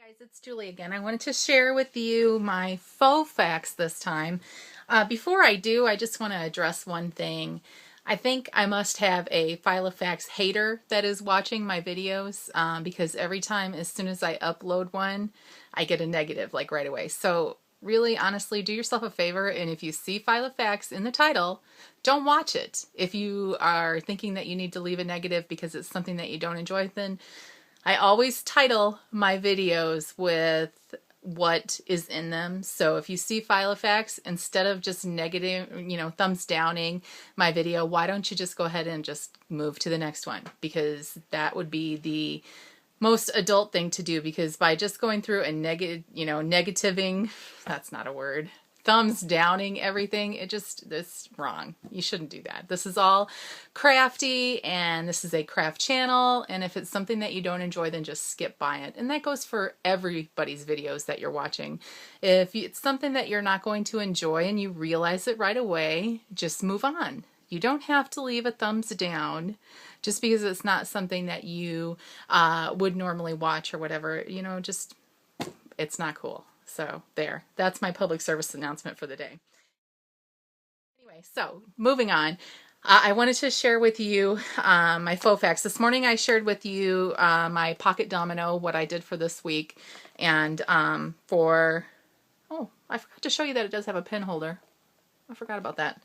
Guys, it's Julie again. I wanted to share with you my faux fax this time. Before I do, I just want to address one thing. I think I must have a filofax hater that is watching my videos because every time, as soon as I upload one, I get a negative like right away. So really, honestly, do yourself a favor, and if you see filofax in the title, don't watch it. If you are thinking that you need to leave a negative because it's something that you don't enjoy, then I always title my videos with what is in them. So if you see filofax, instead of just negative, thumbs downing my video, why don't you just go ahead and just move to the next one? Because that would be the most adult thing to do, because by just going through and negativing, that's not a word, thumbs downing everything, it's wrong. You shouldn't do that. This is all crafty, and this is a craft channel, and if it's something that you don't enjoy, then just skip by it. And that goes for everybody's videos that you're watching. If it's something that you're not going to enjoy and you realize it right away, just move on. You don't have to leave a thumbs down just because it's not something that you would normally watch or whatever. It's not cool. So there, that's my public service announcement for the day. Anyway, so moving on. I wanted to share with you my faux fax. This morning I shared with you my pocket domino, what I did for this week. And I forgot to show you that it does have a pin holder. I forgot about that.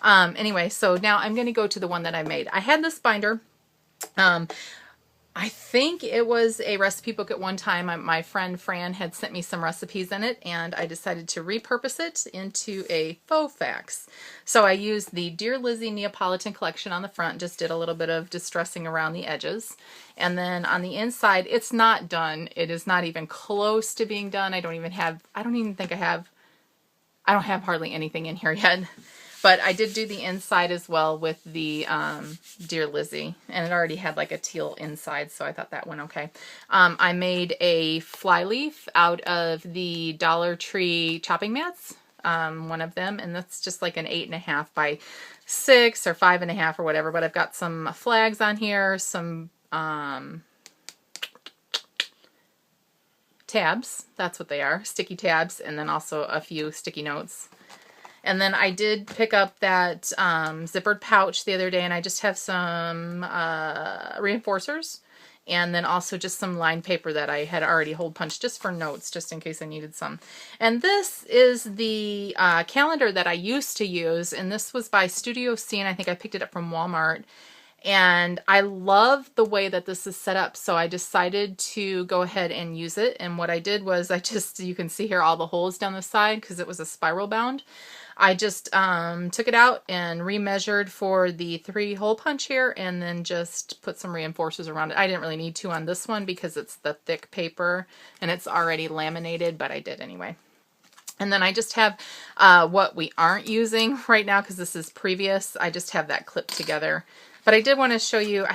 Anyway, so now I'm going to go to the one that I made. I had this binder. I think it was a recipe book at one time. My friend Fran had sent me some recipes in it, and I decided to repurpose it into a faux fax. So I used the Dear Lizzie Neapolitan collection on the front, just did a little bit of distressing around the edges. And then on the inside, it's not done. It is not even close to being done. I don't have hardly anything in here yet. But I did do the inside as well with the Dear Lizzie, and it already had like a teal inside, so I thought that went okay. I made a flyleaf out of the Dollar Tree chopping mats, one of them, and that's just like an 8.5 by 6 or 5.5 or whatever, but I've got some flags on here, some tabs, that's what they are, sticky tabs, and then also a few sticky notes. And then I did pick up that zippered pouch the other day, and I just have some reinforcers, and then also just some lined paper that I had already hole punched just for notes, just in case I needed some. And this is the calendar that I used to use, and this was by Studio C, and I think I picked it up from Walmart. And I love the way that this is set up, so I decided to go ahead and use it. And what I did was you can see here all the holes down the side because it was a spiral bound. I just took it out and remeasured for the 3 hole punch here, and then just put some reinforcers around it. I didn't really need to on this one because it's the thick paper and it's already laminated, but I did anyway. And then I just have what we aren't using right now because this is previous. I just have that clipped together. But I did want to show you,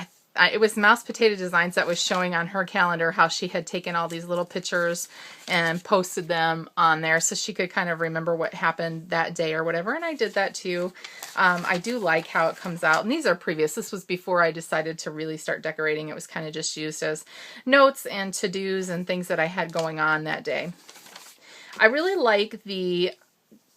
it was Mouse Potato Designs that was showing on her calendar how she had taken all these little pictures and posted them on there so she could kind of remember what happened that day or whatever. And I did that too. I do like how it comes out. And these are previous. This was before I decided to really start decorating. It was kind of just used as notes and to-dos and things that I had going on that day. I really like the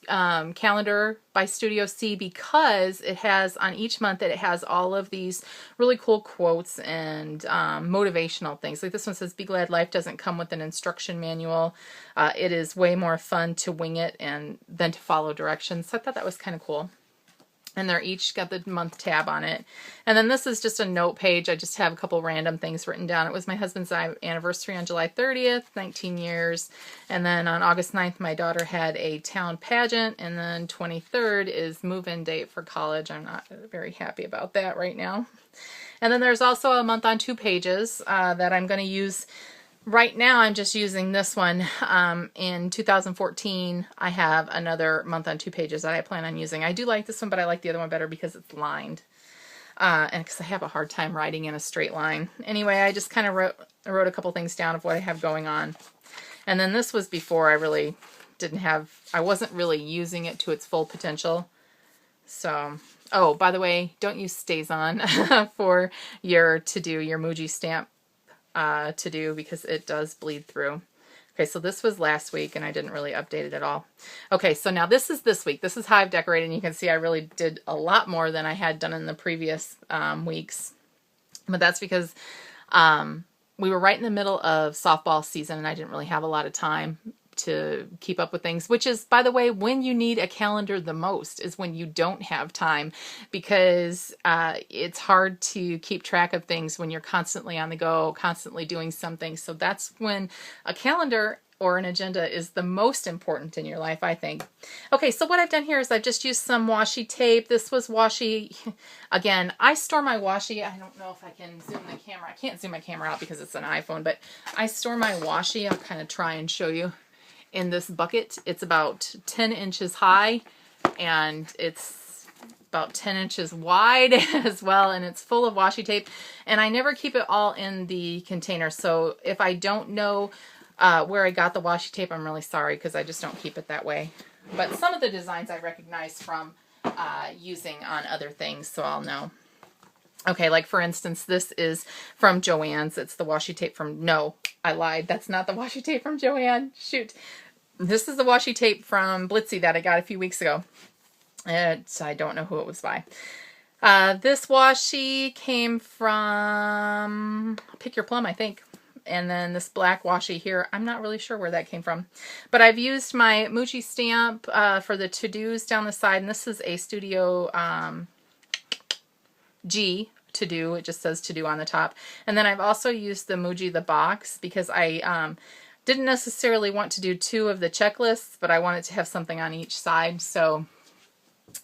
calendar by Studio C because it has, on each month, it has all of these really cool quotes and motivational things. Like this one says, "Be glad life doesn't come with an instruction manual. It is way more fun to wing it than to follow directions." So I thought that was kind of cool. And they're each got the month tab on it. And then this is just a note page. I just have a couple random things written down. It was my husband's anniversary on July 30th, 19 years. And then on August 9th, my daughter had a town pageant. And then 23rd is move-in date for college. I'm not very happy about that right now. And then there's also a month on 2 pages that I'm going to use. Right now, I'm just using this one. In 2014, I have another month on 2 pages that I plan on using. I do like this one, but I like the other one better because it's lined. And because I have a hard time writing in a straight line. Anyway, I just kind of wrote a couple things down of what I have going on. And then this was before I really I wasn't really using it to its full potential. So, oh, by the way, don't use StazOn for your to-do, your Muji stamp to do, because it does bleed through. Okay, so this was last week, and I didn't really update it at all. Okay, so now this is this week. This is how I've decorated, and you can see I really did a lot more than I had done in the previous weeks. But that's because we were right in the middle of softball season, and I didn't really have a lot of time to keep up with things, which is, by the way, when you need a calendar the most, is when you don't have time, because it's hard to keep track of things when you're constantly on the go, constantly doing something. So that's when a calendar or an agenda is the most important in your life, I think. Okay, so what I've done here is I've just used some washi tape. This was washi. Again, I store my washi. I don't know if I can zoom the camera. I can't zoom my camera out because it's an iPhone, but I store my washi. I'll kind of try and show you. In this bucket. It's about 10 inches high, and it's about 10 inches wide as well, and it's full of washi tape, and I never keep it all in the container. So if I don't know where I got the washi tape, I'm really sorry, because I just don't keep it that way. But some of the designs I recognize from using on other things, so I'll know. Okay, like for instance, this is from Joann's. It's the washi tape from, no, I lied. That's not the washi tape from Joann. Shoot. This is the washi tape from Blitzy that I got a few weeks ago. I don't know who it was by. This washi came from Pick Your Plum, I think. And then this black washi here, I'm not really sure where that came from. But I've used my Muji stamp for the to-dos down the side. And this is a Studio G to do. It just says to do on the top. And then I've also used the Muji the box, because I didn't necessarily want to do 2 of the checklists, but I wanted to have something on each side. So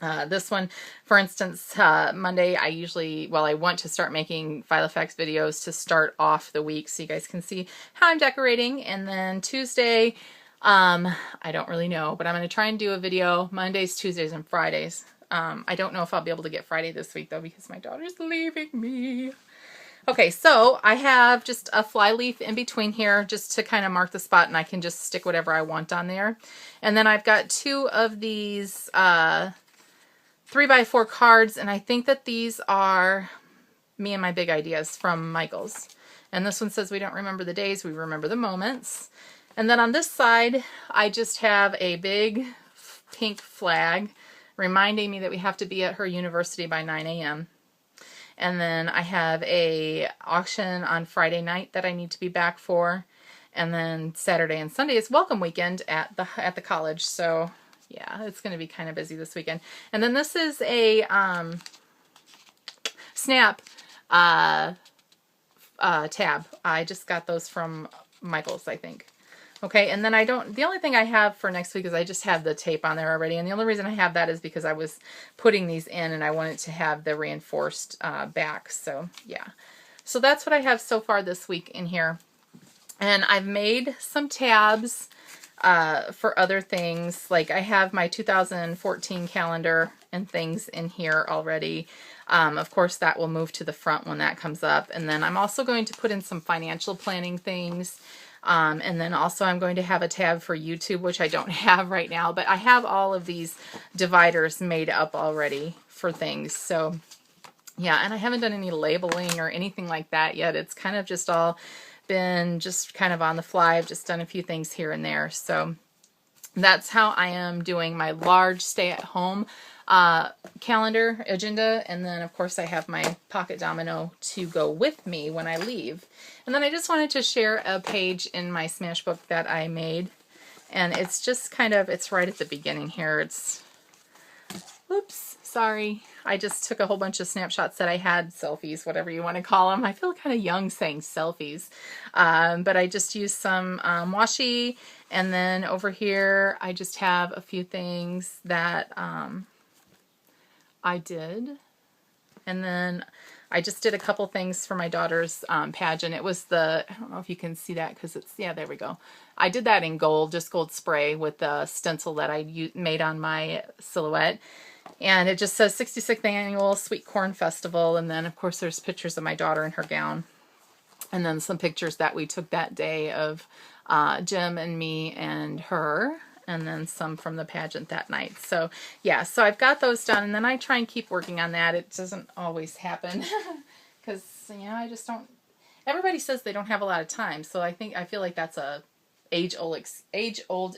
this one, for instance, Monday, I want to start making filofax videos to start off the week so you guys can see how I'm decorating. And then Tuesday, I don't really know, but I'm going to try and do a video Mondays, Tuesdays, and Fridays. I don't know if I'll be able to get Friday this week, though, because my daughter's leaving me. Okay, so I have just a fly leaf in between here just to kind of mark the spot, and I can just stick whatever I want on there. And then I've got 2 of these 3x4 cards, and I think that these are me and my big ideas from Michaels. And this one says, we don't remember the days, we remember the moments. And then on this side, I just have a big pink flag reminding me that we have to be at her university by 9 a.m. And then I have a auction on Friday night that I need to be back for. And then Saturday and Sunday is welcome weekend at the college. So yeah, it's going to be kind of busy this weekend. And then this is a Snap tab. I just got those from Michaels, I think. Okay, and then the only thing I have for next week is I just have the tape on there already. And the only reason I have that is because I was putting these in and I wanted to have the reinforced back. So yeah, so that's what I have so far this week in here. And I've made some tabs for other things. Like I have my 2014 calendar and things in here already. Of course, that will move to the front when that comes up. And then I'm also going to put in some financial planning things. And then also I'm going to have a tab for YouTube, which I don't have right now, but I have all of these dividers made up already for things. So yeah, and I haven't done any labeling or anything like that yet. It's kind of just all been just kind of on the fly. I've just done a few things here and there. So that's how I am doing my large stay-at-home calendar agenda. And then of course I have my pocket domino to go with me when I leave. And then I just wanted to share a page in my Smashbook that I made, and it's just kind of, it's right at the beginning here. It's, oops, sorry. I just took a whole bunch of snapshots that I had, selfies, whatever you want to call them. I feel kind of young saying selfies, but I just used some washi, and then over here I just have a few things that I did, and then I just did a couple things for my daughter's pageant. It was I don't know if you can see that because it's, yeah, there we go. I did that in gold, just gold spray with the stencil that I made on my silhouette. And it just says 66th Annual Sweet Corn Festival. And then, of course, there's pictures of my daughter in her gown. And then some pictures that we took that day of Jim and me and her. And then some from the pageant that night. So yeah, so I've got those done, and then I try and keep working on that. It doesn't always happen because, you know, I just don't, everybody says they don't have a lot of time. So I feel like that's a age-old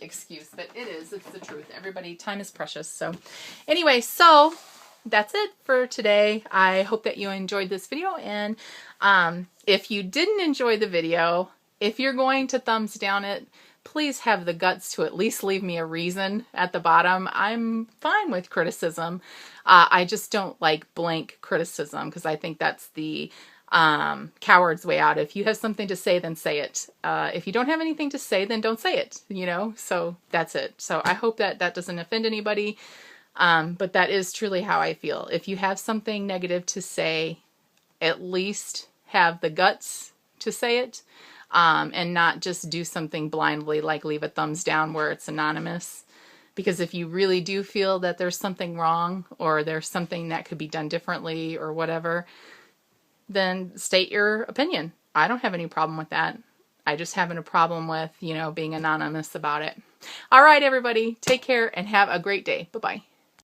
excuse, but it's the truth. Everybody, time is precious. So anyway, so that's it for today. I hope that you enjoyed this video, and if you didn't enjoy the video, if you're going to thumbs down it, please have the guts to at least leave me a reason at the bottom. I'm fine with criticism. I just don't like blank criticism, because I think that's the coward's way out. If you have something to say, then say it. If you don't have anything to say, then don't say it, you know? So that's it. So I hope that that doesn't offend anybody. But that is truly how I feel. If you have something negative to say, at least have the guts to say it, and not just do something blindly, like leave a thumbs down where it's anonymous. Because if you really do feel that there's something wrong, or there's something that could be done differently or whatever, then state your opinion. I don't have any problem with that. I just having a problem with, you know, being anonymous about it. All right, everybody, take care and have a great day. Bye-bye.